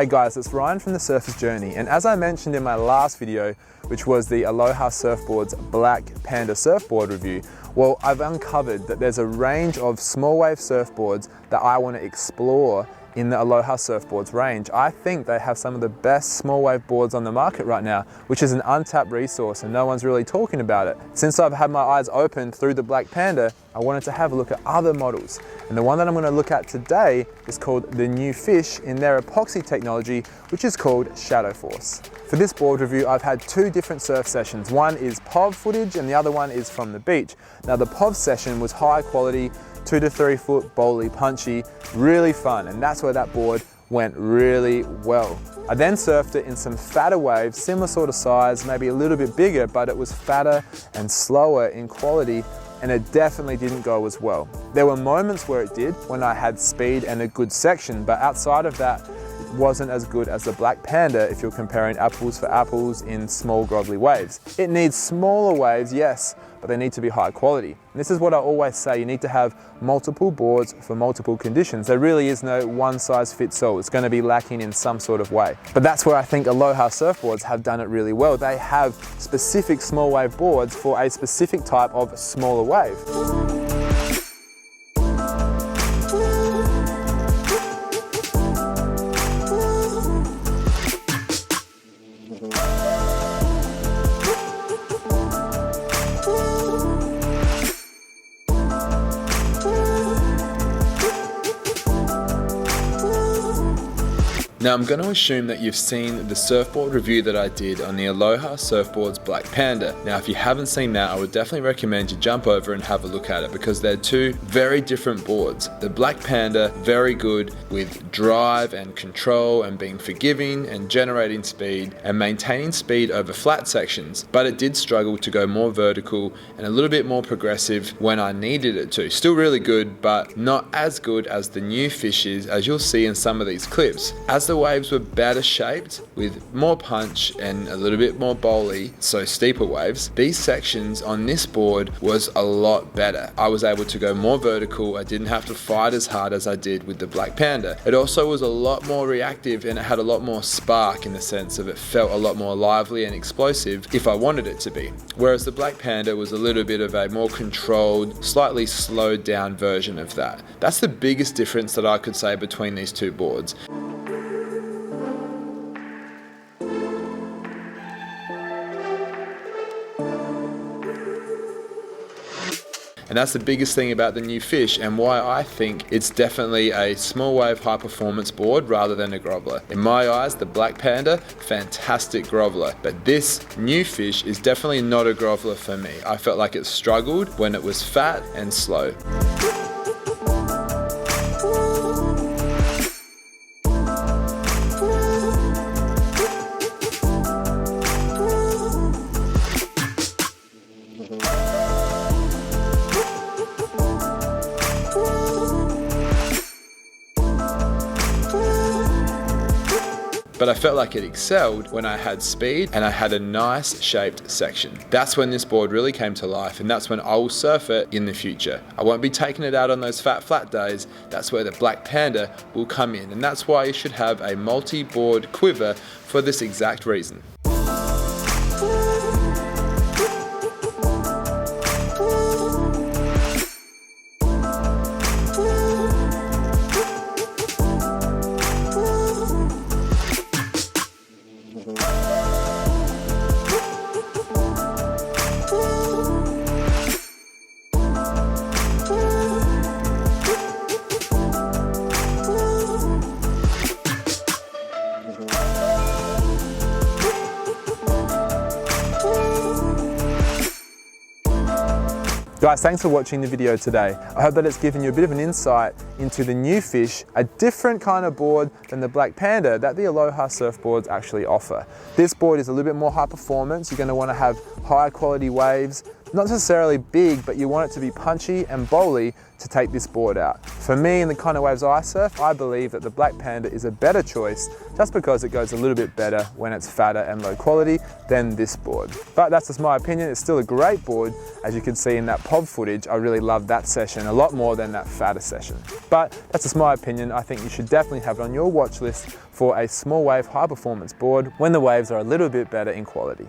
Hey guys, it's Ryan from The Surfer's Journey, and as I mentioned in my last video, which was the Aloha Surfboards Black Panda surfboard review, well, I've uncovered that there's a range of small wave surfboards that I want to explore in the Aloha Surfboards range. I think they have some of the best small wave boards on the market right now, which is an untapped resource and no one's really talking about it. Since I've had my eyes open through the Black Panda, I wanted to have a look at other models. And the one that I'm going to look at today is called the New Fish in their epoxy technology, which is called Shadow Force. For this board review, I've had two different surf sessions. One is POV footage and the other one is from the beach. Now the POV session was high quality, 2 to 3 foot bowly, punchy, really fun, and that's where that board went really well. I then surfed it in some fatter waves, similar sort of size, maybe a little bit bigger, but it was fatter and slower in quality, and it definitely didn't go as well. There were moments where it did, when I had speed and a good section, but outside of that, it wasn't as good as the Black Panda if you're comparing apples for apples in small grovelly waves. It needs smaller waves, yes, but they need to be high quality. And this is what I always say, you need to have multiple boards for multiple conditions. There really is no one size fits all. It's going to be lacking in some sort of way. But that's where I think Aloha Surfboards have done it really well. They have specific small wave boards for a specific type of smaller wave. Now I'm going to assume that you've seen the surfboard review that I did on the Aloha Surfboards Black Panda. Now if you haven't seen that, I would definitely recommend you jump over and have a look at it because they're two very different boards. The Black Panda, very good with drive and control and being forgiving and generating speed and maintaining speed over flat sections, but it did struggle to go more vertical and a little bit more progressive when I needed it to. Still really good, but not as good as the New Fish is, as you'll see in some of these clips. As the waves were better shaped with more punch and a little bit more bowly, so steeper waves, these sections on this board was a lot better. I was able to go more vertical. I didn't have to fight as hard as I did with the Black Panda. It also was a lot more reactive and it had a lot more spark in the sense of it felt a lot more lively and explosive if I wanted it to be. Whereas the Black Panda was a little bit of a more controlled, slightly slowed down version of that. That's the biggest difference that I could say between these two boards. And that's the biggest thing about the New Fish and why I think it's definitely a small wave high performance board rather than a groveler. In my eyes, the Black Panda, fantastic groveler, but this New Fish is definitely not a groveler for me. I felt like it struggled when it was fat and slow. But I felt like it excelled when I had speed and I had a nice shaped section. That's when this board really came to life, and that's when I will surf it in the future. I won't be taking it out on those fat flat days. That's where the Black Panda will come in, and that's why you should have a multi-board quiver for this exact reason. Guys, thanks for watching the video today. I hope that it's given you a bit of an insight into the New Fish, a different kind of board than the Black Panda that the Aloha surfboards actually offer. This board is a little bit more high performance. You're going to want to have high quality waves, Not necessarily big, but you want it to be punchy and bowly to take this board out. For me and the kind of waves I surf, I believe that the Black Panda is a better choice just because it goes a little bit better when it's fatter and low quality than this board. But that's just my opinion. It's still a great board. As you can see in that POV footage, I really loved that session a lot more than that fatter session. But that's just my opinion. I think you should definitely have it on your watch list for a small wave high performance board when the waves are a little bit better in quality.